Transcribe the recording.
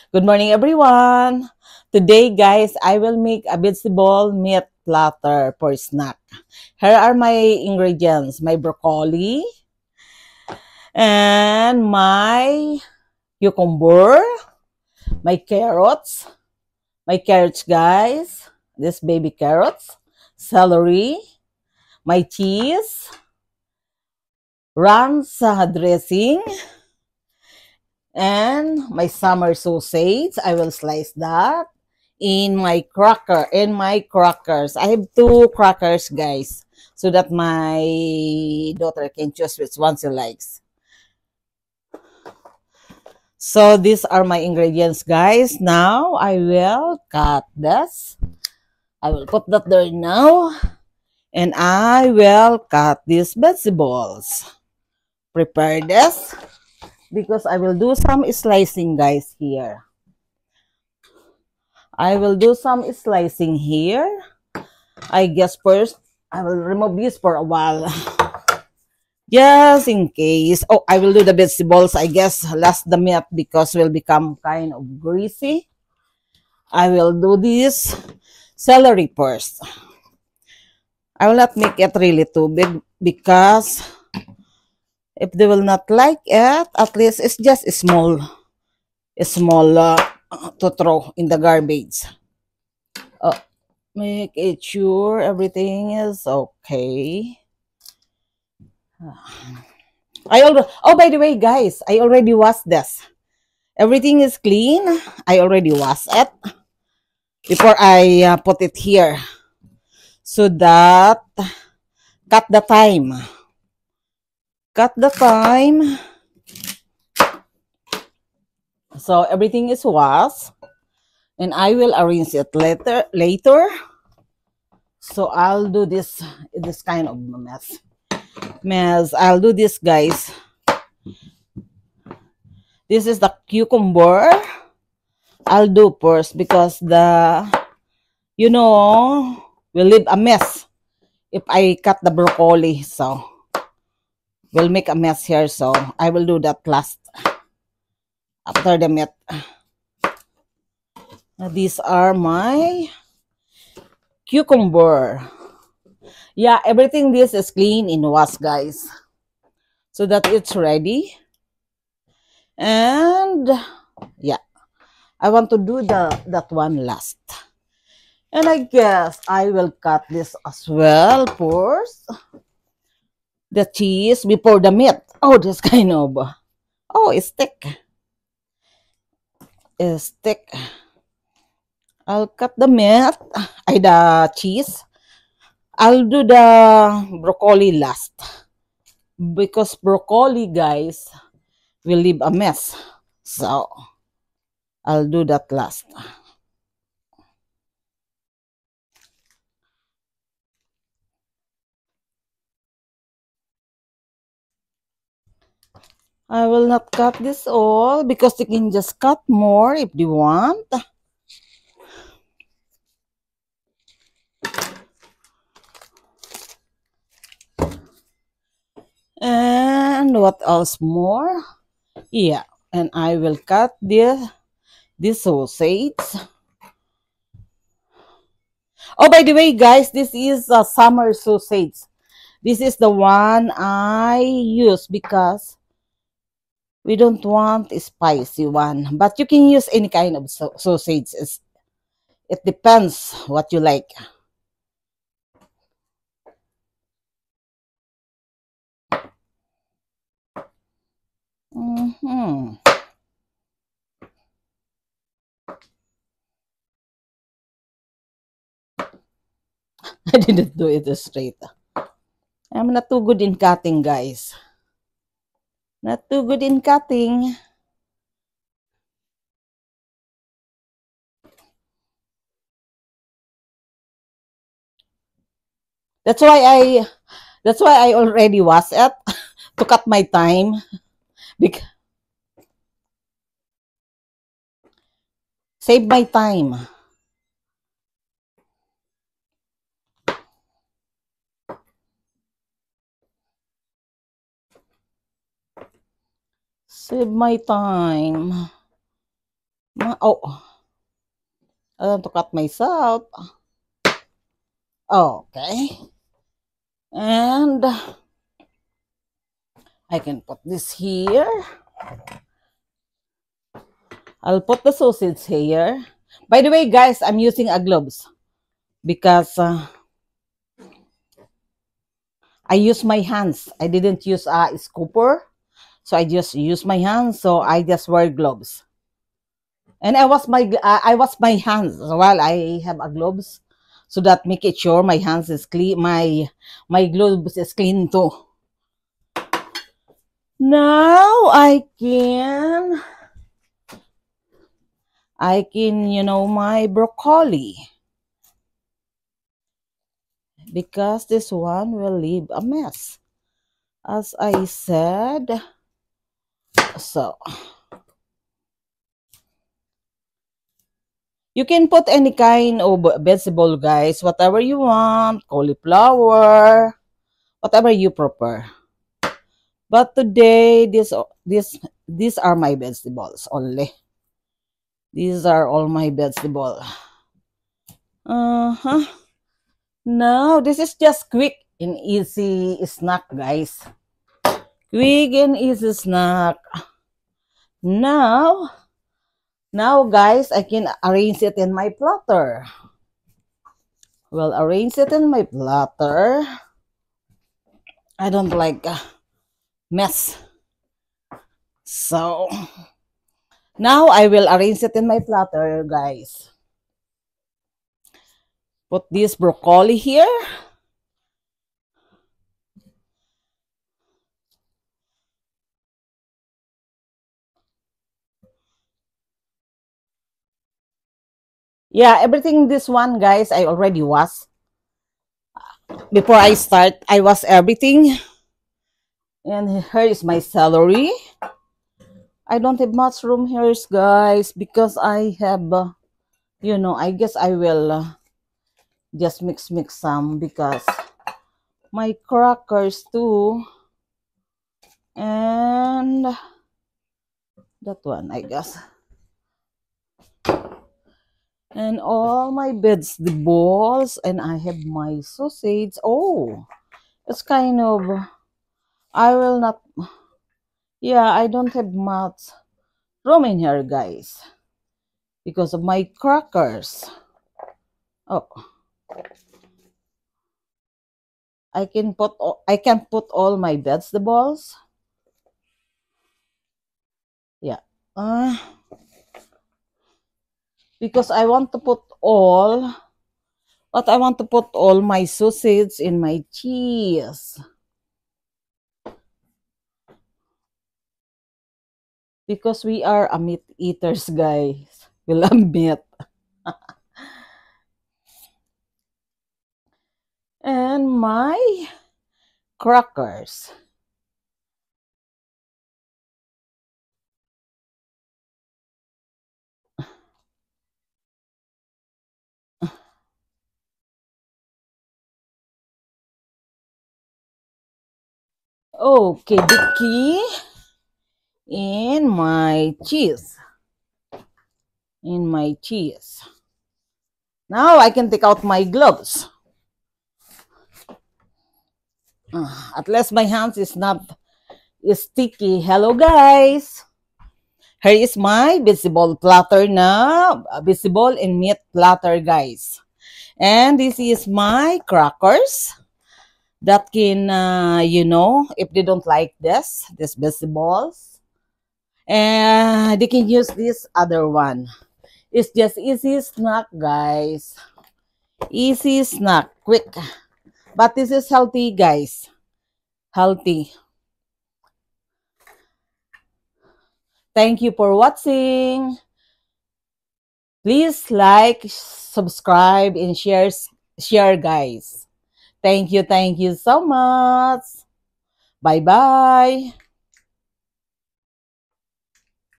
Good morning, everyone. Today, guys, I will make a vegetable meat platter for snack. Here are my ingredients. My broccoli and my cucumber, my carrots, guys. This baby carrots, celery, my cheese, ranch dressing, and my summer sausage. I will slice that in my crackers. I have two crackers, guys, so that my daughter can choose which one she likes. So these are my ingredients, guys. Now I will cut this. I will put that there now. And I will cut these vegetables. Prepare this because I will do some slicing, guys, here. I will do some slicing here. I guess first, I will remove this for a while. Just in case. Oh, I will do the vegetables, I guess, last the meat because will become kind of greasy. I will do this celery first. I will not make it really too big because if they will not like it, at least it's just small to throw in the garbage. Make it sure everything is okay. Oh, by the way, guys, I already washed this. Everything is clean. I already washed it before I put it here. So that cut the time. Cut the time. So everything is washed. And I will arrange it later. So I'll do this kind of mess. I'll do this, guys. This is the cucumber. I'll do first because will leave a mess if I cut the broccoli. So we'll make a mess here. So I will do that last after the meat. These are my cucumber. Yeah, everything this is clean in wash, guys, so that it's ready. And yeah, I want to do that one last. And I guess I will cut this as well first. The cheese before the meat. Oh, this kind of it's thick. It's thick. I'll cut the meat. The cheese. I'll do the broccoli last. Because broccoli, guys, will leave a mess. So, I'll do that last. I will not cut this all because they can just cut more if they want. And what else more? Yeah, and I will cut this sausage. Oh, by the way, guys, this is a summer sausage. This is the one I use because we don't want a spicy one. But you can use any kind of sausage. It depends what you like. I didn't do it straight. I'm not too good in cutting, guys. Not too good in cutting. That's why I already was it to cut my time. Save my time. Save my time. Oh, I want to cut myself. Okay. And I can put this here. I'll put the sausage here. By the way, guys, I'm using a gloves because I use my hands. I didn't use a scooper. So I just use my hands. So I just wear gloves. And I wash my hands while I have a gloves, so that make it sure my hands is clean. My gloves is clean too. Now I can, my broccoli, because this one will leave a mess, as I said. So you can put any kind of vegetable, guys, whatever you want, cauliflower, whatever you prefer. But today, these are my vegetables only. These are all my vegetables. Now, this is just quick and easy snack, guys. Quick and easy snack. Now, guys, I can arrange it in my platter. Well, arrange it in my platter. I don't like mess. So, now I will arrange it in my platter, guys. Put this broccoli here. Yeah, everything this one, guys, I already was. Before I start, I was everything. And here is my celery. I don't have much room here, guys, because I have, I guess I will just mix some, because my crackers too. And that one, I guess. And all my vegetables, and I have my sausage. Oh, it's kind of, I will not, yeah, I don't have much room in here, guys, because of my crackers. Oh, I can put all my vegetables. Yeah. Because I want to put all, but I want to put all my sausage in my cheese. Because we are a meat eaters, guys. We love meat. And my crackers. Okay, the key in my cheese. Now I can take out my gloves. At least my hands is not sticky. Hello, guys. Here is my vegetable platter na. Vegetable and meat platter, guys. And this is my crackers. That can, if they don't like this vegetables, and they can use this other one. It's just easy snack, guys. Easy snack, quick. But this is healthy, guys. Healthy. Thank you for watching. Please like, subscribe, and share, guys. Thank you so much. Bye-bye.